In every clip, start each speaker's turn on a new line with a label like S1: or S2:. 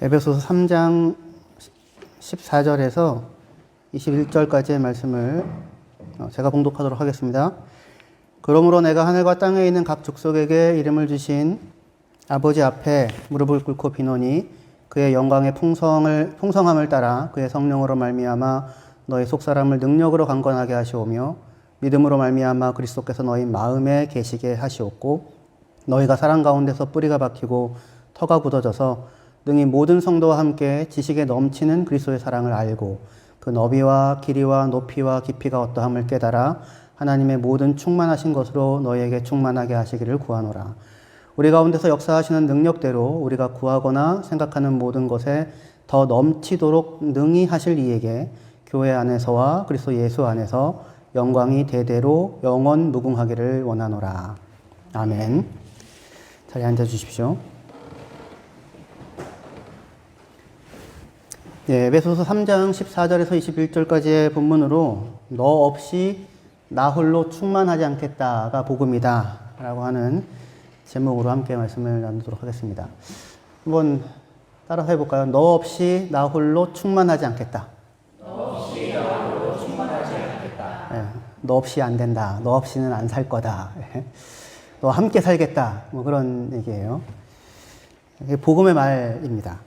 S1: 에베소서 3장 14절에서 21절까지의 말씀을 제가 봉독하도록 하겠습니다. 그러므로 내가 하늘과 땅에 있는 각 족속에게 이름을 주신 아버지 앞에 무릎을 꿇고 비노니 그의 영광의 풍성함을 따라 그의 성령으로 말미암아 너희 속사람을 능력으로 강건하게 하시오며 믿음으로 말미암아 그리스도께서 너희 마음에 계시게 하시옵고 너희가 사랑 가운데서 뿌리가 박히고 터가 굳어져서 능히 모든 성도와 함께 지식에 넘치는 그리스도의 사랑을 알고 그 너비와 길이와 높이와 깊이가 어떠함을 깨달아 하나님의 모든 충만하신 것으로 너희에게 충만하게 하시기를 구하노라. 우리 가운데서 역사하시는 능력대로 우리가 구하거나 생각하는 모든 것에 더 넘치도록 능히 하실 이에게 교회 안에서와 그리스도 예수 안에서 영광이 대대로 영원 무궁하기를 원하노라. 아멘. 자리에 앉아 주십시오. 네, 에베소서 3장 14절에서 21절까지의 본문으로 너 없이 나 홀로 충만하지 않겠다가 복음이다 라고 하는 제목으로 함께 말씀을 나누도록 하겠습니다. 한번 따라서 해볼까요? 너 없이 나 홀로 충만하지 않겠다. 너 없이 나 홀로 충만하지 않겠다. 네, 너 없이 안 된다. 너 없이는 안 살 거다. 너 함께 살겠다. 뭐 그런 얘기예요. 이게 복음의 말입니다.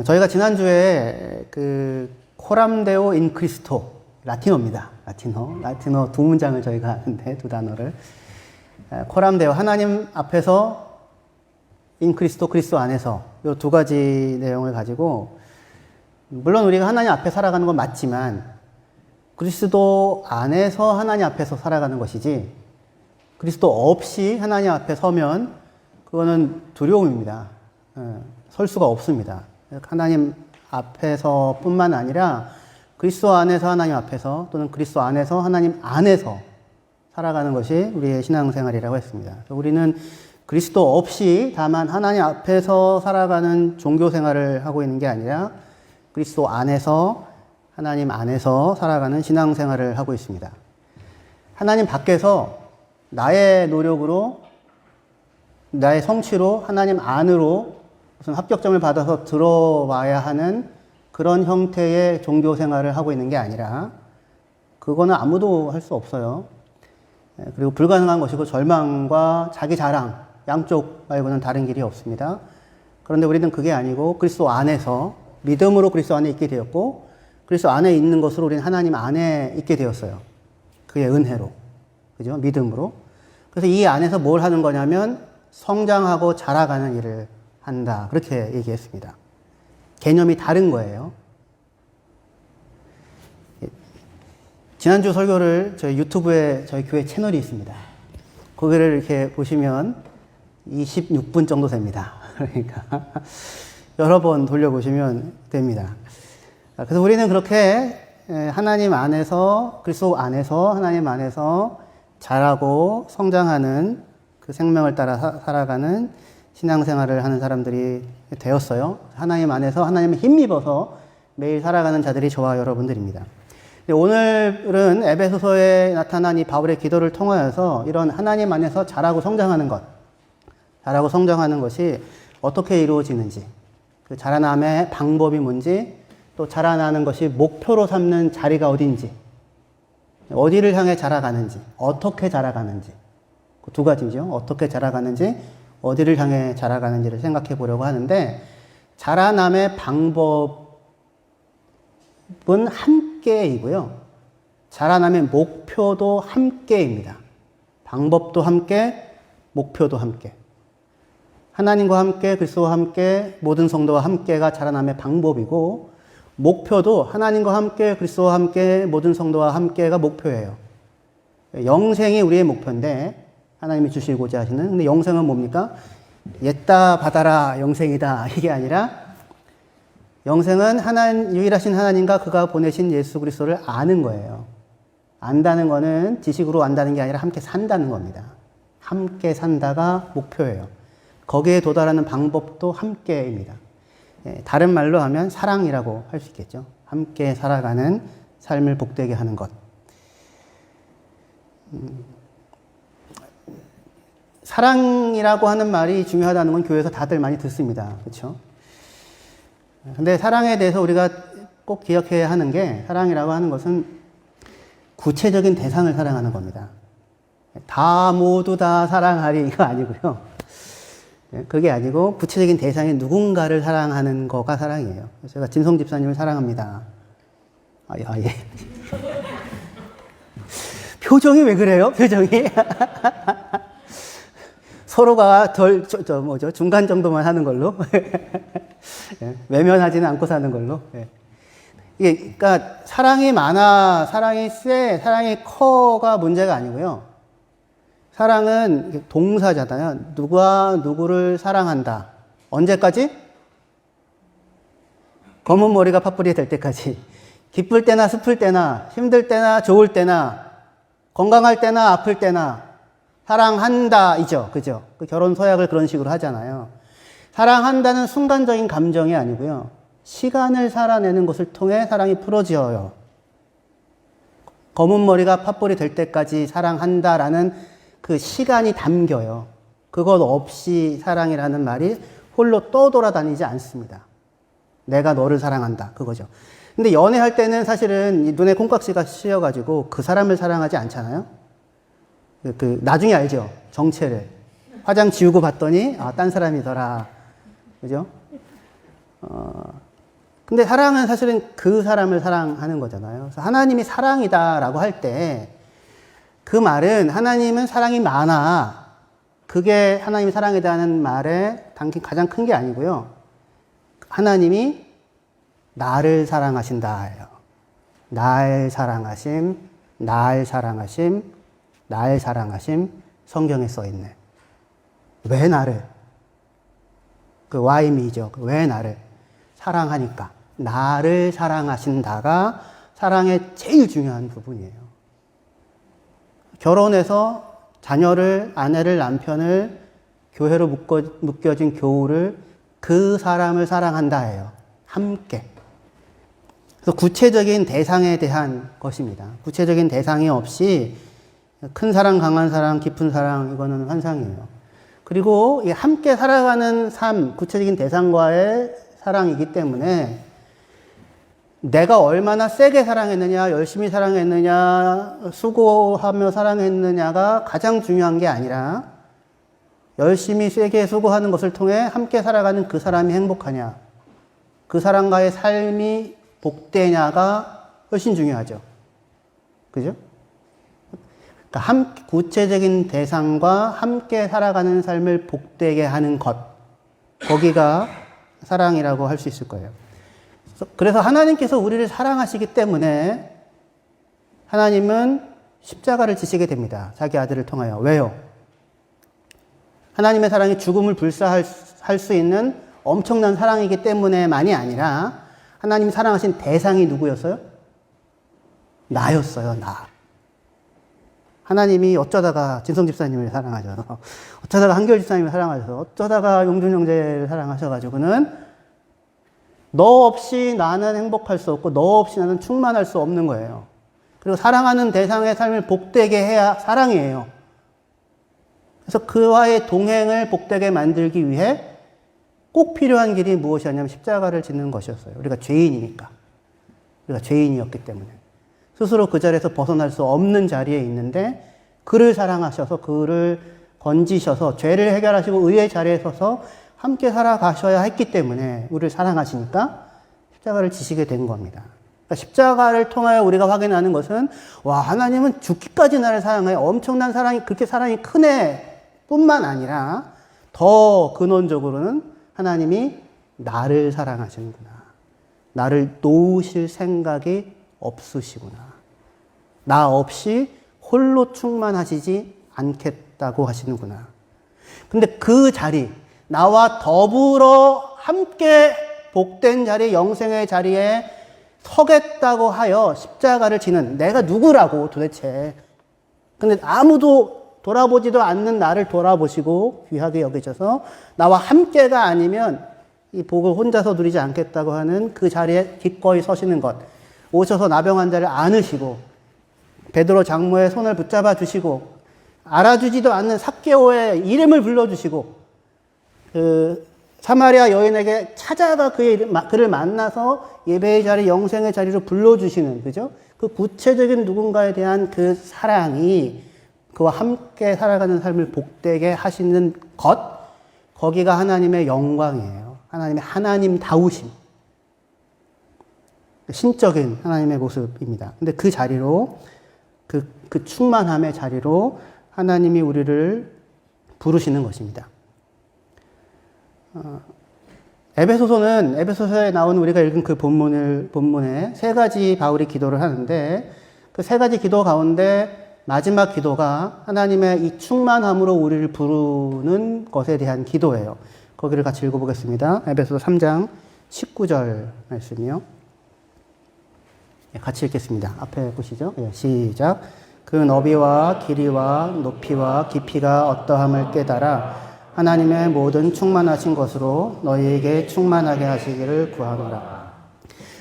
S1: 저희가 지난주에 그 코람데오 인 크리스토, 라틴어입니다. 라틴어 두 문장을 저희가 하는데 두 단어를. 코람데오, 하나님 앞에서 인 크리스토, 그리스도 안에서 이 두 가지 내용을 가지고 물론 우리가 하나님 앞에 살아가는 건 맞지만 그리스도 안에서 하나님 앞에서 살아가는 것이지 그리스도 없이 하나님 앞에 서면 그거는 두려움입니다. 설 수가 없습니다. 하나님 앞에서 뿐만 아니라 그리스도 안에서 하나님 앞에서 또는 그리스도 안에서 하나님 안에서 살아가는 것이 우리의 신앙생활이라고 했습니다. 우리는 그리스도 없이 다만 하나님 앞에서 살아가는 종교생활을 하고 있는 게 아니라 그리스도 안에서 하나님 안에서 살아가는 신앙생활을 하고 있습니다. 하나님 밖에서 나의 노력으로 나의 성취로 하나님 안으로 무슨 합격점을 받아서 들어와야 하는 그런 형태의 종교 생활을 하고 있는 게 아니라 그거는 아무도 할 수 없어요. 그리고 불가능한 것이고 절망과 자기 자랑 양쪽 말고는 다른 길이 없습니다. 그런데 우리는 그게 아니고 그리스도 안에서 믿음으로 그리스도 안에 있게 되었고 그리스도 안에 있는 것으로 우리는 하나님 안에 있게 되었어요. 그의 은혜로. 그죠? 믿음으로. 그래서 이 안에서 뭘 하는 거냐면 성장하고 자라가는 일을 한다. 그렇게 얘기했습니다. 개념이 다른 거예요. 지난주 설교를 저희 유튜브에 저희 교회 채널이 있습니다. 거기를 이렇게 보시면 26분 정도 됩니다. 그러니까 여러 번 돌려보시면 됩니다. 그래서 우리는 그렇게 하나님 안에서 그리스도 안에서 하나님 안에서 자라고 성장하는 그 생명을 따라 살아가는 신앙생활을 하는 사람들이 되었어요. 하나님 안에서 하나님의 힘입어서 매일 살아가는 자들이 저와 여러분들입니다. 오늘은 에베소서에 나타난 이 바울의 기도를 통하여서 이런 하나님 안에서 자라고 성장하는 것이 어떻게 이루어지는지, 그 자라남의 방법이 뭔지, 또 자라나는 것이 목표로 삼는 자리가 어딘지, 어디를 향해 자라가는지, 어떻게 자라가는지, 그 두 가지죠. 어떻게 자라가는지, 어디를 향해 자라가는지를 생각해 보려고 하는데 자라남의 방법은 함께이고요. 자라남의 목표도 함께입니다. 방법도 함께, 목표도 함께. 하나님과 함께, 그리스도와 함께, 모든 성도와 함께가 자라남의 방법이고 목표도 하나님과 함께, 그리스도와 함께, 모든 성도와 함께가 목표예요. 영생이 우리의 목표인데 하나님이 주시고자 하시는. 근데 영생은 뭡니까? 옛다 받아라 영생이다 이게 아니라 영생은 유일하신 하나님과 그가 보내신 예수 그리스도를 아는 거예요. 안다는 거는 지식으로 안다는 게 아니라 함께 산다는 겁니다. 함께 산다가 목표예요. 거기에 도달하는 방법도 함께입니다. 다른 말로 하면 사랑이라고 할 수 있겠죠. 함께 살아가는 삶을 복되게 하는 것. 사랑이라고 하는 말이 중요하다는 건 교회에서 다들 많이 듣습니다. 그렇죠? 근데 사랑에 대해서 우리가 꼭 기억해야 하는 게, 사랑이라고 하는 것은 구체적인 대상을 사랑하는 겁니다. 다 모두 다 사랑하리 이거 아니고요. 그게 아니고 구체적인 대상이 누군가를 사랑하는 거가 사랑이에요. 제가 진성 집사님을 사랑합니다. 예. 표정이 왜 그래요? 표정이. 서로가 중간 정도만 하는 걸로. 외면하지는 않고 사는 걸로. 이게, 그러니까, 사랑이 많아, 사랑이 세, 사랑이 커가 문제가 아니고요. 사랑은 동사잖아요. 누가 누구를 사랑한다. 언제까지? 검은 머리가 팥뿌리 될 때까지. 기쁠 때나 슬플 때나, 힘들 때나 좋을 때나, 건강할 때나 아플 때나, 사랑한다, 이죠. 그죠? 그 결혼 서약을 그런 식으로 하잖아요. 사랑한다는 순간적인 감정이 아니고요. 시간을 살아내는 것을 통해 사랑이 풀어지어요. 검은 머리가 팥불이 될 때까지 사랑한다라는 그 시간이 담겨요. 그것 없이 사랑이라는 말이 홀로 떠돌아다니지 않습니다. 내가 너를 사랑한다. 그거죠. 근데 연애할 때는 사실은 눈에 콩깍지가 씌어가지고 그 사람을 사랑하지 않잖아요. 나중에 알죠. 정체를. 화장 지우고 봤더니, 딴 사람이더라. 그죠? 근데 사랑은 사실은 그 사람을 사랑하는 거잖아요. 그래서 하나님이 사랑이다라고 할 때, 그 말은 하나님은 사랑이 많아. 그게 하나님이 사랑이다는 말에 담긴 가장 큰 게 아니고요. 하나님이 나를 사랑하신다예요. 날 사랑하심, 날 사랑하심, 날 사랑하심, 성경에 써 있네. 왜 나를? 그 why me죠. 왜 나를? 사랑하니까. 나를 사랑하신다가 사랑의 제일 중요한 부분이에요. 결혼해서 자녀를, 아내를, 남편을, 교회로 묶여진 교우를, 그 사람을 사랑한다예요. 함께. 그래서 구체적인 대상에 대한 것입니다. 구체적인 대상이 없이 큰 사랑, 강한 사랑, 깊은 사랑, 이거는 환상이에요. 그리고 함께 살아가는 삶, 구체적인 대상과의 사랑이기 때문에 내가 얼마나 세게 사랑했느냐, 열심히 사랑했느냐, 수고하며 사랑했느냐가 가장 중요한 게 아니라 열심히 세게 수고하는 것을 통해 함께 살아가는 그 사람이 행복하냐, 그 사람과의 삶이 복되냐가 훨씬 중요하죠. 그죠? 그러니까 구체적인 대상과 함께 살아가는 삶을 복되게 하는 것, 거기가 사랑이라고 할 수 있을 거예요. 그래서 하나님께서 우리를 사랑하시기 때문에 하나님은 십자가를 지시게 됩니다. 자기 아들을 통하여. 왜요? 하나님의 사랑이 죽음을 불사할 수 있는 엄청난 사랑이기 때문에만이 아니라 하나님이 사랑하신 대상이 누구였어요? 나였어요. 나. 하나님이 어쩌다가 진성 집사님을 사랑하셔서, 어쩌다가 한결 집사님을 사랑하셔서, 어쩌다가 용준 형제를 사랑하셔가지고는 너 없이 나는 행복할 수 없고 너 없이 나는 충만할 수 없는 거예요. 그리고 사랑하는 대상의 삶을 복되게 해야 사랑이에요. 그래서 그와의 동행을 복되게 만들기 위해 꼭 필요한 길이 무엇이었냐면 십자가를 짓는 것이었어요. 우리가 죄인이니까. 우리가 죄인이었기 때문에. 스스로 그 자리에서 벗어날 수 없는 자리에 있는데 그를 사랑하셔서 그를 건지셔서 죄를 해결하시고 의의 자리에 서서 함께 살아가셔야 했기 때문에 우리를 사랑하시니까 십자가를 지시게 된 겁니다. 그러니까 십자가를 통하여 우리가 확인하는 것은 와, 하나님은 죽기까지 나를 사랑해요. 엄청난 사랑이, 그렇게 사랑이 크네 뿐만 아니라 더 근원적으로는 하나님이 나를 사랑하시는구나. 나를 놓으실 생각이 없으시구나. 나 없이 홀로 충만하시지 않겠다고 하시는구나. 근데 그 자리, 나와 더불어 함께 복된 자리, 영생의 자리에 서겠다고 하여 십자가를 지는 내가 누구라고 도대체. 근데 아무도 돌아보지도 않는 나를 돌아보시고 귀하게 여기셔서 나와 함께가 아니면 이 복을 혼자서 누리지 않겠다고 하는 그 자리에 기꺼이 서시는 것. 오셔서 나병 환자를 안으시고 베드로 장모의 손을 붙잡아 주시고 알아주지도 않는 삭개오의 이름을 불러주시고 사마리아 여인에게 찾아가 그를 만나서 예배의 자리, 영생의 자리로 불러주시는, 그죠? 그 구체적인 누군가에 대한 그 사랑이 그와 함께 살아가는 삶을 복되게 하시는 것, 거기가 하나님의 영광이에요. 하나님의 하나님다우심. 신적인 하나님의 모습입니다. 근데 그 자리로, 그 충만함의 자리로 하나님이 우리를 부르시는 것입니다. 에베소서에 나오는 우리가 읽은 그 본문에 세 가지 바울이 기도를 하는데, 그 세 가지 기도 가운데 마지막 기도가 하나님의 이 충만함으로 우리를 부르는 것에 대한 기도예요. 거기를 같이 읽어보겠습니다. 에베소서 3장 19절 말씀이요. 같이 읽겠습니다. 앞에 보시죠. 시작. 그 너비와 길이와 높이와 깊이가 어떠함을 깨달아 하나님의 모든 충만하신 것으로 너희에게 충만하게 하시기를 구하노라.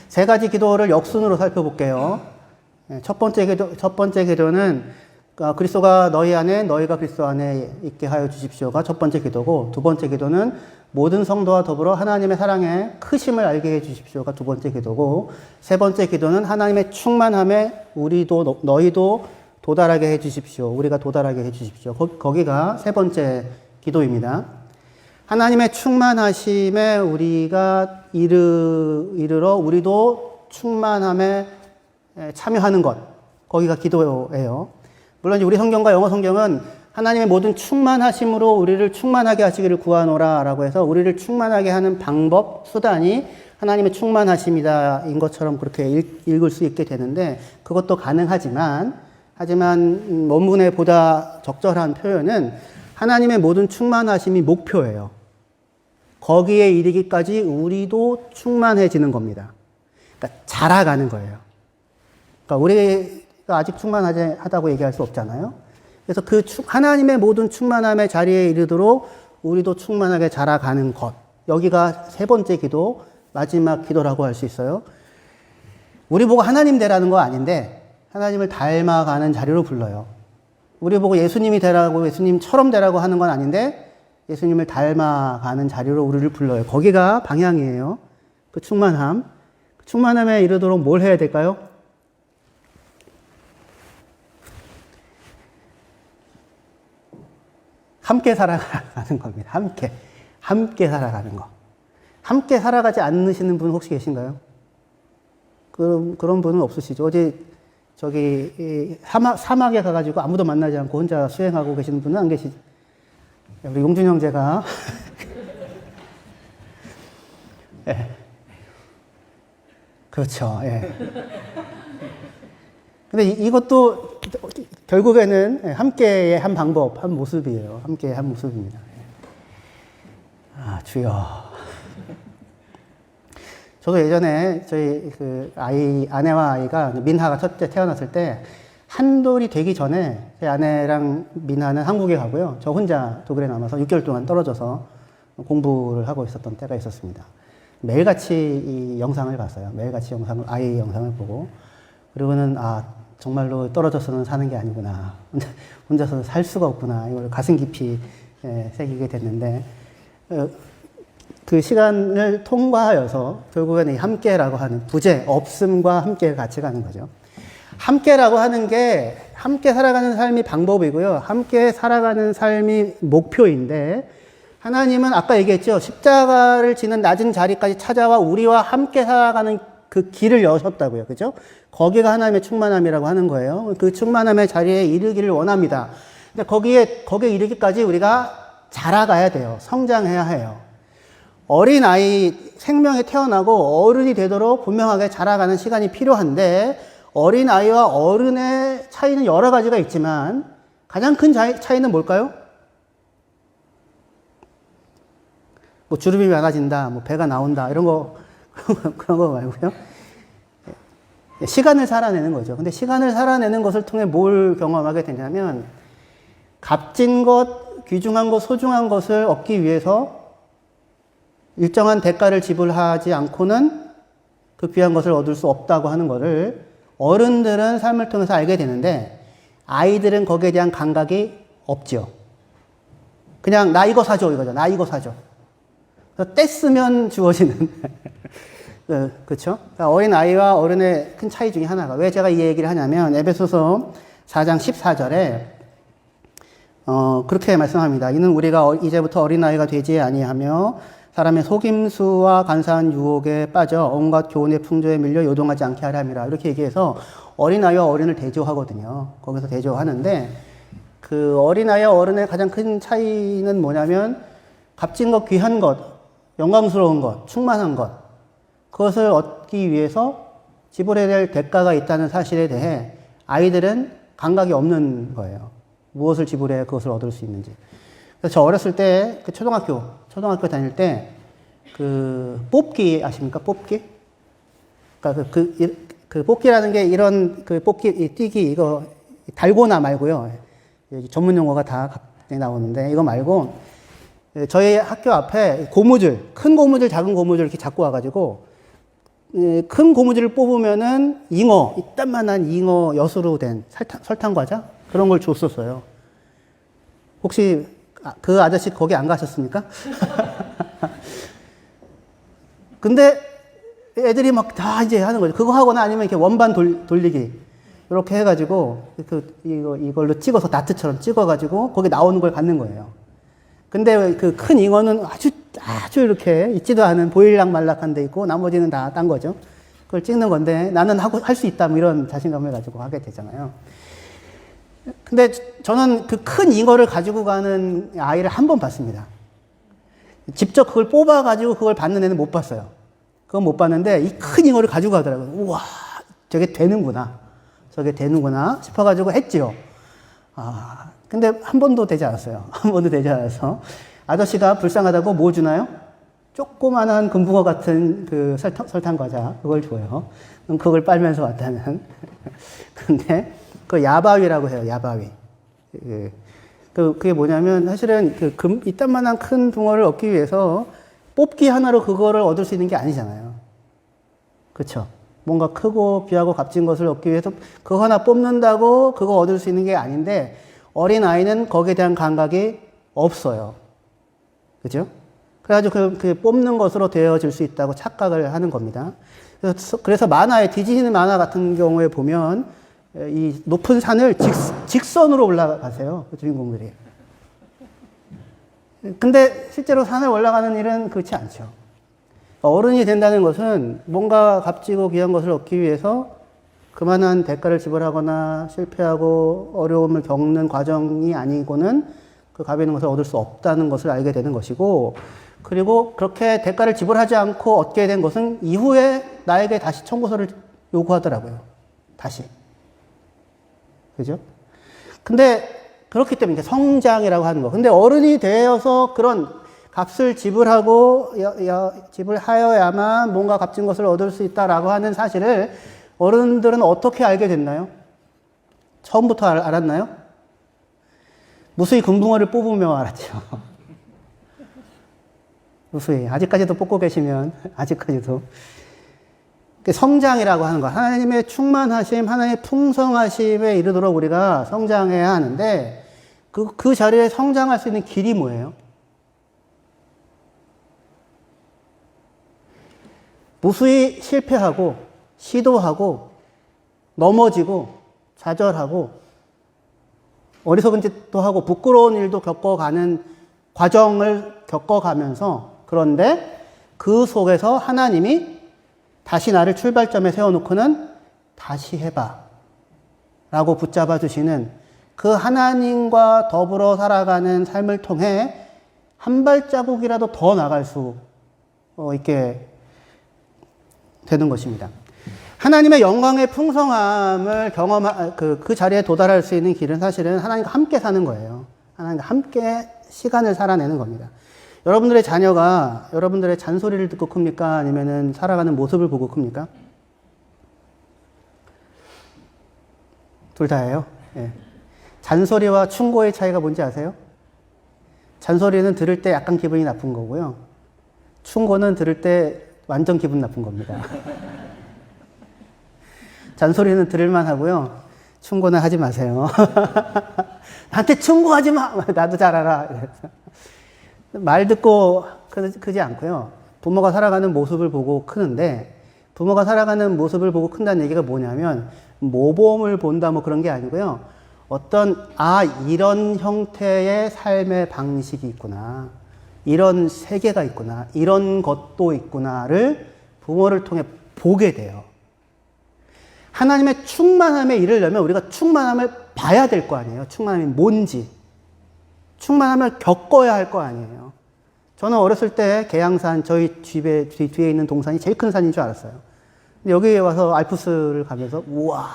S1: 세 가지 기도를 역순으로 살펴볼게요. 첫 번째 기도는 그리스도가 너희 안에, 너희가 그리스도 안에 있게 하여 주십시오가 첫 번째 기도고, 두 번째 기도는 모든 성도와 더불어 하나님의 사랑의 크심을 알게 해 주십시오가 두 번째 기도고, 세 번째 기도는 하나님의 충만함에 너희도 도달하게 해 주십시오. 우리가 도달하게 해 주십시오. 거기가 세 번째 기도입니다. 하나님의 충만하심에 우리가 이르러 우리도 충만함에 참여하는 것, 거기가 기도예요. 물론 우리 성경과 영어 성경은 하나님의 모든 충만하심으로 우리를 충만하게 하시기를 구하노라 라고 해서 우리를 충만하게 하는 방법, 수단이 하나님의 충만하심이다인 것처럼 그렇게 읽을 수 있게 되는데, 그것도 가능하지만 원문에 보다 적절한 표현은 하나님의 모든 충만하심이 목표예요. 거기에 이르기까지 우리도 충만해지는 겁니다. 그러니까 자라가는 거예요. 그러니까 우리가 아직 충만하다고 얘기할 수 없잖아요. 그래서 그 하나님의 모든 충만함의 자리에 이르도록 우리도 충만하게 자라가는 것. 여기가 세 번째 기도, 마지막 기도라고 할 수 있어요. 우리 보고 하나님 되라는 거 아닌데 하나님을 닮아가는 자리로 불러요. 우리 보고 예수님이 되라고, 예수님처럼 되라고 하는 건 아닌데 예수님을 닮아가는 자리로 우리를 불러요. 거기가 방향이에요. 그 충만함. 충만함에 이르도록 뭘 해야 될까요? 함께 살아가는 겁니다. 함께 살아가는 거. 함께 살아가지 않으시는 분 혹시 계신가요? 그런 분은 없으시죠? 어제 사막에 가가지고 아무도 만나지 않고 혼자 수행하고 계시는 분은 안 계시죠? 우리 용준 형제가. 예. 그렇죠. 예. 근데 이것도 결국에는 함께의 한 방법, 한 모습이에요. 함께의 한 모습입니다. 아, 주여. 저도 예전에 저희 아내와 아이가, 민하가 첫째 태어났을 때 한돌이 되기 전에 제 아내랑 민하는 한국에 가고요. 저 혼자 독일에 남아서 6개월 동안 떨어져서 공부를 하고 있었던 때가 있었습니다. 매일같이 이 영상을 봤어요. 매일같이 아이 영상을 보고. 그리고는, 정말로 떨어져서는 사는 게 아니구나. 혼자서 살 수가 없구나. 이걸 가슴 깊이 새기게 됐는데, 그 시간을 통과하여서 결국에는 함께라고 하는 부재, 없음과 함께 같이 가는 거죠. 함께라고 하는 게 함께 살아가는 삶이 방법이고요. 함께 살아가는 삶이 목표인데, 하나님은 아까 얘기했죠. 십자가를 지는 낮은 자리까지 찾아와 우리와 함께 살아가는 그 길을 여셨다고요. 그죠? 거기가 하나님의 충만함이라고 하는 거예요. 그 충만함의 자리에 이르기를 원합니다. 근데 거기에 이르기까지 우리가 자라가야 돼요. 성장해야 해요. 어린아이 생명이 태어나고 어른이 되도록 분명하게 자라가는 시간이 필요한데, 어린아이와 어른의 차이는 여러 가지가 있지만 가장 큰 차이는 뭘까요? 뭐 주름이 많아진다, 뭐 배가 나온다, 이런 거, 그런 거 말고요. 시간을 살아내는 거죠. 근데 시간을 살아내는 것을 통해 뭘 경험하게 되냐면, 값진 것, 귀중한 것, 소중한 것을 얻기 위해서 일정한 대가를 지불하지 않고는 그 귀한 것을 얻을 수 없다고 하는 것을 어른들은 삶을 통해서 알게 되는데, 아이들은 거기에 대한 감각이 없죠. 그냥 나 이거 사줘, 이거죠. 나 이거 사줘. 뗐으면 주어지는. 그렇죠? 그러니까 어린아이와 어른의 큰 차이 중에 하나가, 왜 제가 이 얘기를 하냐면 에베소서 4장 14절에 그렇게 말씀합니다. 이는 우리가 이제부터 어린아이가 되지 아니하며 사람의 속임수와 간사한 유혹에 빠져 온갖 교훈의 풍조에 밀려 요동하지 않게 하려 함이라. 이렇게 얘기해서 어린아이와 어른을 대조하거든요. 거기서 대조하는데, 그 어린아이와 어른의 가장 큰 차이는 뭐냐면, 값진 것, 귀한 것, 영광스러운 것, 충만한 것, 그것을 얻기 위해서 지불해야 될 대가가 있다는 사실에 대해 아이들은 감각이 없는 거예요. 무엇을 지불해야 그것을 얻을 수 있는지. 그래서 저 어렸을 때, 그 초등학교 다닐 때, 그 뽑기 아십니까? 뽑기? 그러니까 그 뽑기라는 게 이런 그 뽑기, 뛰기, 이거 달고나 말고요. 전문 용어가 다 나오는데, 이거 말고, 저희 학교 앞에 고무줄, 큰 고무줄, 작은 고무줄 이렇게 잡고 와가지고, 큰 고무줄을 뽑으면은 이딴만한 잉어 엿으로 된 설탕 과자? 그런 걸 줬었어요. 혹시 그 아저씨 거기 안 가셨습니까? 근데 애들이 막 다 이제 하는 거죠. 그거 하거나 아니면 이렇게 원반 돌리기. 이렇게 해가지고, 이걸로 찍어서 다트처럼 찍어가지고, 거기 나오는 걸 갖는 거예요. 근데 그 큰 잉어는 아주 이렇게 있지도 않은 보일락 말락한 데 있고, 나머지는 다 딴 거죠. 그걸 찍는 건데, 나는 할 수 있다, 뭐 이런 자신감을 가지고 하게 되잖아요. 근데 저는 그 큰 잉어를 가지고 가는 아이를 한 번 봤습니다. 직접 그걸 뽑아가지고 그걸 받는 애는 못 봤어요. 그건 못 봤는데, 이 큰 잉어를 가지고 가더라고요. 우와, 저게 되는구나 싶어가지고 했지요. 근데 한 번도 되지 않았어요. 한 번도 되지 않아서. 아저씨가 불쌍하다고 뭐 주나요? 조그만한 금붕어 같은 그 설탕 과자, 그걸 줘요. 그걸 빨면서 왔다는. 근데, 그 야바위라고 해요, 야바위. 그게 뭐냐면, 사실은 이딴만한 큰 붕어를 얻기 위해서 뽑기 하나로 그거를 얻을 수 있는 게 아니잖아요. 그쵸? 뭔가 크고 귀하고 값진 것을 얻기 위해서 그거 하나 뽑는다고 그거 얻을 수 있는 게 아닌데, 어린아이는 거기에 대한 감각이 없어요. 그죠? 그래가지고 그 뽑는 것으로 되어질 수 있다고 착각을 하는 겁니다. 그래서 디즈니 만화 같은 경우에 보면, 이 높은 산을 직선으로 올라가세요. 그 주인공들이. 근데 실제로 산을 올라가는 일은 그렇지 않죠. 어른이 된다는 것은 뭔가 값지고 귀한 것을 얻기 위해서 그만한 대가를 지불하거나 실패하고 어려움을 겪는 과정이 아니고는 그 값이 있는 것을 얻을 수 없다는 것을 알게 되는 것이고, 그리고 그렇게 대가를 지불하지 않고 얻게 된 것은 이후에 나에게 다시 청구서를 요구하더라고요. 다시. 그죠? 근데 그렇기 때문에 성장이라고 하는 거. 근데 어른이 되어서 그런 값을 지불하여야만 뭔가 값진 것을 얻을 수 있다라고 하는 사실을 어른들은 어떻게 알게 됐나요? 처음부터 알았나요? 무수히 금붕어를 뽑으며 알았죠. 무수히. 아직까지도 뽑고 계시면, 아직까지도. 성장이라고 하는 거. 하나님의 충만하심, 하나님의 풍성하심에 이르도록 우리가 성장해야 하는데, 그 자리에 성장할 수 있는 길이 뭐예요? 무수히 실패하고, 시도하고, 넘어지고, 좌절하고, 어리석은 짓도 하고, 부끄러운 일도 겪어가는 과정을 겪어가면서, 그런데 그 속에서 하나님이 다시 나를 출발점에 세워놓고는 다시 해봐 라고 붙잡아 주시는 그 하나님과 더불어 살아가는 삶을 통해 한 발자국이라도 더 나갈 수 있게 되는 것입니다. 하나님의 영광의 풍성함을 그 자리에 도달할 수 있는 길은 사실은 하나님과 함께 사는 거예요. 하나님과 함께 시간을 살아내는 겁니다. 여러분들의 자녀가 여러분들의 잔소리를 듣고 큽니까? 아니면은 살아가는 모습을 보고 큽니까? 둘 다예요. 예. 잔소리와 충고의 차이가 뭔지 아세요? 잔소리는 들을 때 약간 기분이 나쁜 거고요. 충고는 들을 때 완전 기분 나쁜 겁니다. 잔소리는 들을만 하고요. 충고는 하지 마세요. 나한테 충고하지 마! 나도 잘 알아. 말 듣고 크지 않고요. 부모가 살아가는 모습을 보고 크는데, 부모가 살아가는 모습을 보고 큰다는 얘기가 뭐냐면 모범을 본다 뭐 그런 게 아니고요. 어떤 이런 형태의 삶의 방식이 있구나, 이런 세계가 있구나, 이런 것도 있구나를 부모를 통해 보게 돼요. 하나님의 충만함에 이르려면 우리가 충만함을 봐야 될 거 아니에요. 충만함이 뭔지. 충만함을 겪어야 할 거 아니에요. 저는 어렸을 때 계양산, 저희 집에 뒤에 있는 동산이 제일 큰 산인 줄 알았어요. 근데 여기에 와서 알프스를 가면서 우와,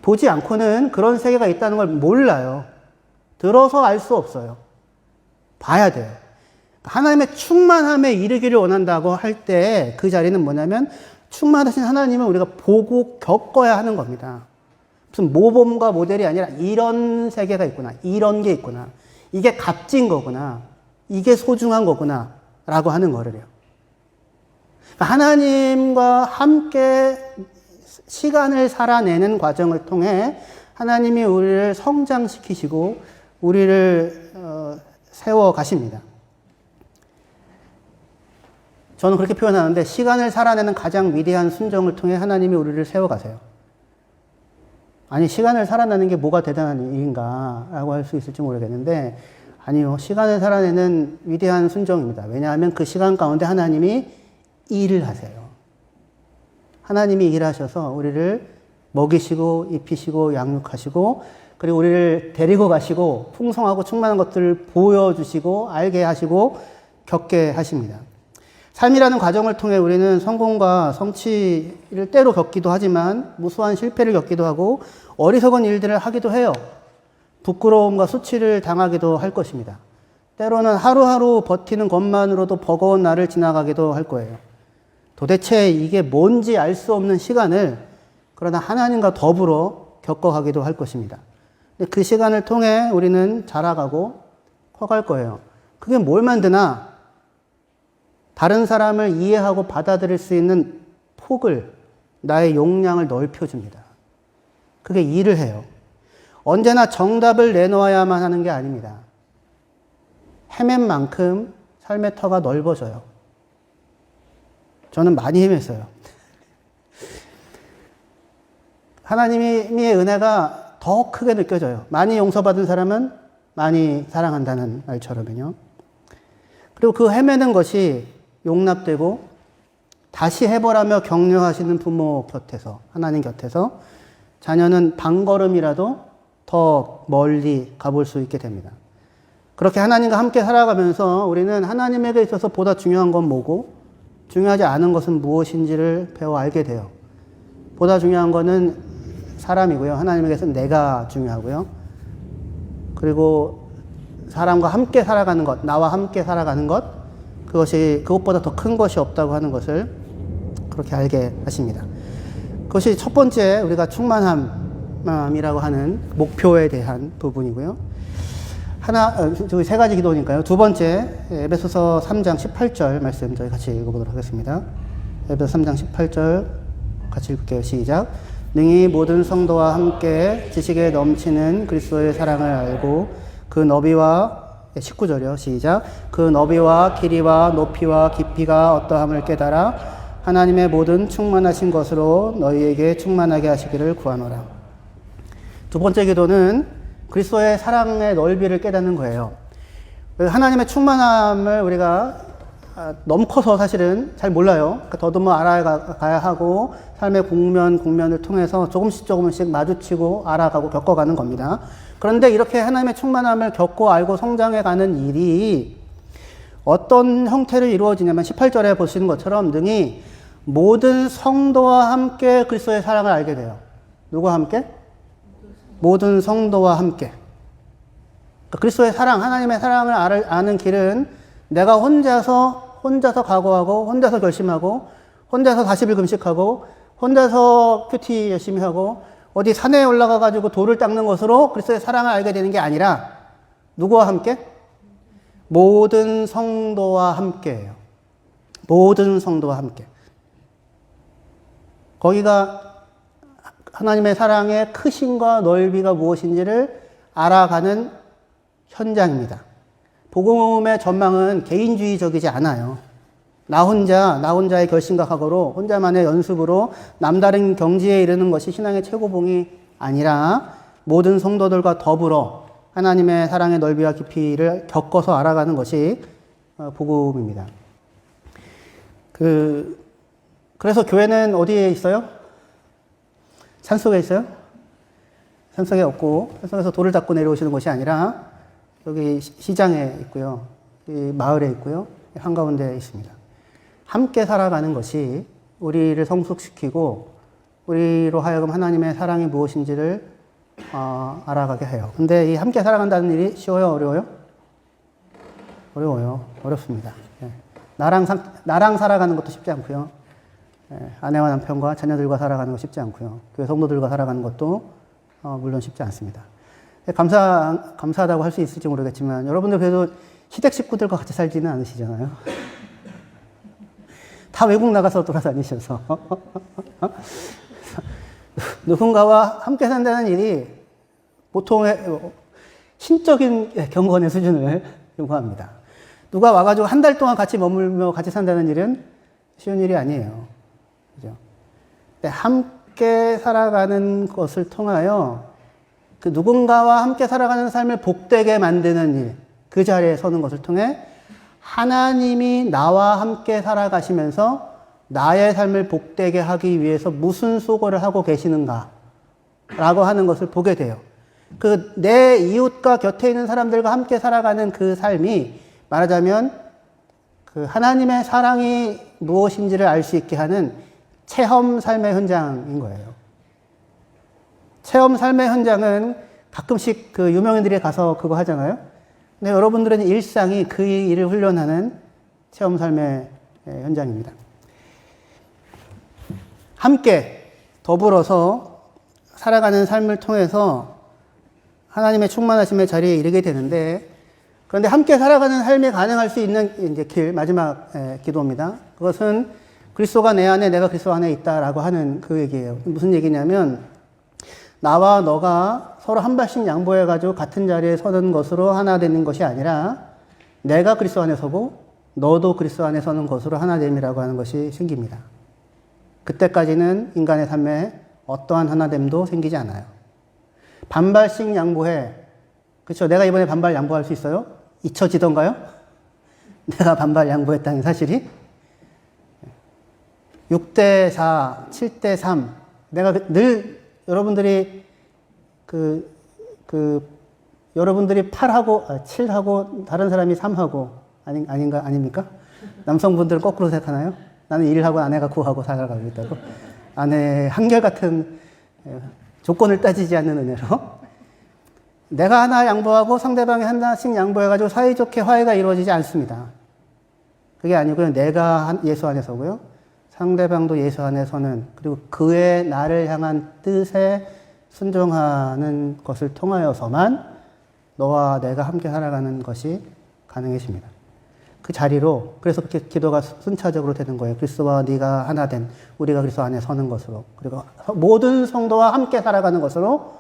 S1: 보지 않고는 그런 세계가 있다는 걸 몰라요. 들어서 알 수 없어요. 봐야 돼요. 하나님의 충만함에 이르기를 원한다고 할 때 그 자리는 뭐냐면 충만하신 하나님을 우리가 보고 겪어야 하는 겁니다. 무슨 모범과 모델이 아니라 이런 세계가 있구나, 이런 게 있구나, 이게 값진 거구나, 이게 소중한 거구나 라고 하는 거를요. 하나님과 함께 시간을 살아내는 과정을 통해 하나님이 우리를 성장시키시고 우리를 세워 가십니다. 저는 그렇게 표현하는데 시간을 살아내는 가장 위대한 순종을 통해 하나님이 우리를 세워 가세요. 아니, 시간을 살아내는 게 뭐가 대단한 일인가 라고 할 수 있을지 모르겠는데, 아니요, 시간을 살아내는 위대한 순종입니다. 왜냐하면 그 시간 가운데 하나님이 일을 하세요. 하나님이 일하셔서 우리를 먹이시고 입히시고 양육하시고, 그리고 우리를 데리고 가시고 풍성하고 충만한 것들을 보여주시고 알게 하시고 겪게 하십니다. 삶이라는 과정을 통해 우리는 성공과 성취를 때로 겪기도 하지만 무수한 실패를 겪기도 하고 어리석은 일들을 하기도 해요. 부끄러움과 수치를 당하기도 할 것입니다. 때로는 하루하루 버티는 것만으로도 버거운 날을 지나가기도 할 거예요. 도대체 이게 뭔지 알 수 없는 시간을 그러나 하나님과 더불어 겪어가기도 할 것입니다. 그 시간을 통해 우리는 자라가고 커갈 거예요. 그게 뭘 만드나? 다른 사람을 이해하고 받아들일 수 있는 폭을, 나의 용량을 넓혀줍니다. 그게 일을 해요. 언제나 정답을 내놓아야만 하는 게 아닙니다. 헤맨 만큼 삶의 터가 넓어져요. 저는 많이 헤맸어요. 하나님의 은혜가 더 크게 느껴져요. 많이 용서받은 사람은 많이 사랑한다는 말처럼요. 그리고 그 헤매는 것이 용납되고 다시 해보라며 격려하시는 부모 곁에서, 하나님 곁에서 자녀는 반걸음이라도 더 멀리 가볼 수 있게 됩니다. 그렇게 하나님과 함께 살아가면서 우리는 하나님에게 있어서 보다 중요한 건 뭐고 중요하지 않은 것은 무엇인지를 배워 알게 돼요. 보다 중요한 거는 사람이고요. 하나님에게서는 내가 중요하고요. 그리고 사람과 함께 살아가는 것, 나와 함께 살아가는 것, 그것보다 더 큰 것이 없다고 하는 것을 그렇게 알게 하십니다. 그것이 첫 번째 우리가 충만함이라고 하는 목표에 대한 부분이고요. 저기 세 가지 기도니까요. 두 번째, 에베소서 3장 18절 말씀 저희 같이 읽어보도록 하겠습니다. 에베소 3장 18절 같이 읽을게요. 시작. 능히 모든 성도와 함께 지식에 넘치는 그리스도의 사랑을 알고 그 너비와 19절이요. 시작. 그 너비와 길이와 높이와 깊이가 어떠함을 깨달아 하나님의 모든 충만하신 것으로 너희에게 충만하게 하시기를 구하노라. 두 번째 기도는 그리스도의 사랑의 넓이를 깨닫는 거예요. 하나님의 충만함을 우리가 너무 커서 사실은 잘 몰라요. 그러니까 더듬어 알아가야 하고 삶의 국면을 통해서 조금씩 마주치고 알아가고 겪어가는 겁니다. 그런데 이렇게 하나님의 충만함을 겪고 알고 성장해가는 일이 어떤 형태로 이루어지냐면 18절에 보시는 것처럼 능히 모든 성도와 함께 그리스도의 사랑을 알게 돼요. 누구와 함께? 모든 성도와 함께. 그러니까 그리스도의 사랑, 하나님의 사랑을 아는 길은 내가 혼자서 각오하고 혼자서 결심하고 혼자서 40일 금식하고 혼자서 큐티 열심히 하고 어디 산에 올라가 가지고 돌을 닦는 것으로 그리스도의 사랑을 알게 되는 게 아니라 누구와 함께? 모든 성도와 함께예요. 모든 성도와 함께. 거기가 하나님의 사랑의 크심과 넓이가 무엇인지를 알아가는 현장입니다. 복음의 전망은 개인주의적이지 않아요. 나 혼자의 결심과 각오로, 혼자만의 연습으로 남다른 경지에 이르는 것이 신앙의 최고봉이 아니라 모든 성도들과 더불어 하나님의 사랑의 넓이와 깊이를 겪어서 알아가는 것이 복음입니다. 그래서 교회는 어디에 있어요? 산속에 있어요? 산속에 없고, 산속에서 돌을 닦고 내려오시는 것이 아니라 여기 시장에 있고요. 이 마을에 있고요. 한가운데 있습니다. 함께 살아가는 것이 우리를 성숙시키고 우리로 하여금 하나님의 사랑이 무엇인지를 알아가게 해요. 근데 이 함께 살아간다는 일이 쉬워요? 어려워요? 어려워요. 어렵습니다. 예. 나랑 살아가는 것도 쉽지 않고요. 예. 아내와 남편과 자녀들과 살아가는 것도 쉽지 않고요. 교회 성도들과 살아가는 것도 물론 쉽지 않습니다. 감사하다고 할 수 있을지 모르겠지만 여러분들 그래도 시댁 식구들과 같이 살지는 않으시잖아요. 다 외국 나가서 돌아다니셔서 누군가와 함께 산다는 일이 보통의 신적인 경건의 수준을 요구합니다. 누가 와가지고 한 달 동안 같이 머물며 같이 산다는 일은 쉬운 일이 아니에요. 그죠? 근데 함께 살아가는 것을 통하여 그 누군가와 함께 살아가는 삶을 복되게 만드는 일, 그 자리에 서는 것을 통해 하나님이 나와 함께 살아가시면서 나의 삶을 복되게 하기 위해서 무슨 수고를 하고 계시는가 라고 하는 것을 보게 돼요. 내 이웃과 곁에 있는 사람들과 함께 살아가는 그 삶이 말하자면 그 하나님의 사랑이 무엇인지를 알 수 있게 하는 체험 삶의 현장인 거예요. 체험 삶의 현장은 가끔씩 그 유명인들이 가서 그거 하잖아요. 근데 여러분들은 일상이 그 일을 훈련하는 체험 삶의 현장입니다. 함께 더불어서 살아가는 삶을 통해서 하나님의 충만하심의 자리에 이르게 되는데, 그런데 함께 살아가는 삶이 가능할 수 있는 이제 길, 마지막 기도입니다. 그것은 그리스도가 내 안에, 내가 그리스도 안에 있다라고 하는 그 얘기예요. 무슨 얘기냐면 나와 너가 서로 한 발씩 양보해가지고 같은 자리에 서는 것으로 하나 되는 것이 아니라 내가 그리스도 안에 서고 너도 그리스도 안에 서는 것으로 하나 됨이라고 하는 것이 생깁니다. 그때까지는 인간의 삶에 어떠한 하나됨도 생기지 않아요. 반발씩 양보해. 그렇죠? 내가 이번에 반발 양보할 수 있어요? 잊혀지던가요? 내가 반발 양보했다는 사실이? 6대4, 7대3. 내가 늘 여러분들이 여러분들이 8하고 7하고 다른 사람이 3하고 아닙니까? 남성분들은 거꾸로 생각하나요? 나는 1하고 아내가 9하고 살아가고 있다고. 아내의 한결같은 조건을 따지지 않는 은혜로 내가 하나 양보하고 상대방이 하나씩 양보해가지고 사이좋게 화해가 이루어지지 않습니다. 그게 아니고요. 내가 예수 안에 서고요. 상대방도 예수 안에 서는, 그리고 그의 나를 향한 뜻에 순종하는 것을 통하여서만 너와 내가 함께 살아가는 것이 가능해집니다. 그 자리로, 그래서 그렇게 기도가 순차적으로 되는 거예요. 그리스도와 네가 하나 된, 우리가 그리스도 안에 서는 것으로, 그리고 모든 성도와 함께 살아가는 것으로,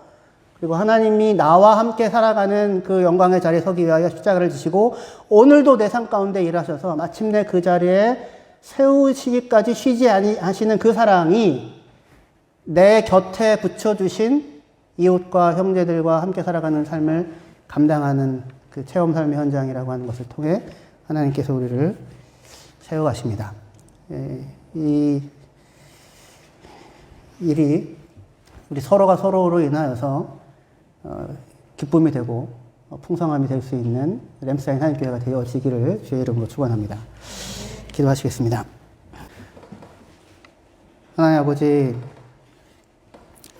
S1: 그리고 하나님이 나와 함께 살아가는 그 영광의 자리에 서기 위하여 십자가를 지시고 오늘도 내 삶 가운데 일하셔서 마침내 그 자리에 세우시기까지 쉬지 아니하시는 그 사랑이 내 곁에 붙여주신 이웃과 형제들과 함께 살아가는 삶을 감당하는 그 체험 삶의 현장이라고 하는 것을 통해 하나님께서 우리를 세워가십니다. 이 일이 우리 서로가 서로로 인하여서 기쁨이 되고 풍성함이 될 수 있는 램프사인 하나님교회가 되어지기를 주의 이름으로 축원합니다. 기도하시겠습니다. 하나님 아버지,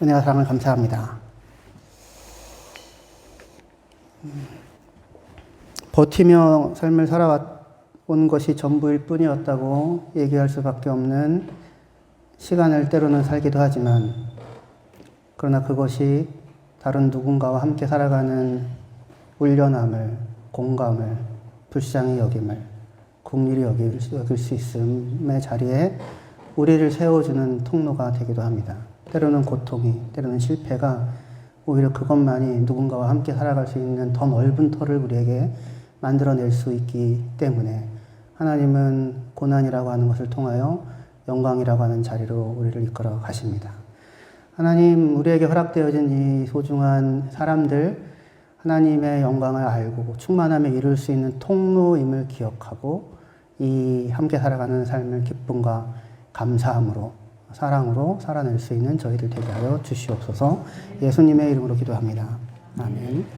S1: 은혜와 사랑을 감사합니다. 버티며 삶을 살아온 것이 전부일 뿐이었다고 얘기할 수밖에 없는 시간을 때로는 살기도 하지만, 그러나 그것이 다른 누군가와 함께 살아가는 울련함을, 공감을, 불쌍히 여김을, 긍휼히 여길 수 있음의 자리에 우리를 세워주는 통로가 되기도 합니다. 때로는 고통이, 때로는 실패가 오히려 그것만이 누군가와 함께 살아갈 수 있는 더 넓은 터를 우리에게 만들어낼 수 있기 때문에 하나님은 고난이라고 하는 것을 통하여 영광이라고 하는 자리로 우리를 이끌어 가십니다. 하나님, 우리에게 허락되어진 이 소중한 사람들, 하나님의 영광을 알고 충만함에 이룰 수 있는 통로임을 기억하고 이 함께 살아가는 삶을 기쁨과 감사함으로, 사랑으로 살아낼 수 있는 저희들 되게 하여 주시옵소서. 예수님의 이름으로 기도합니다. 아멘.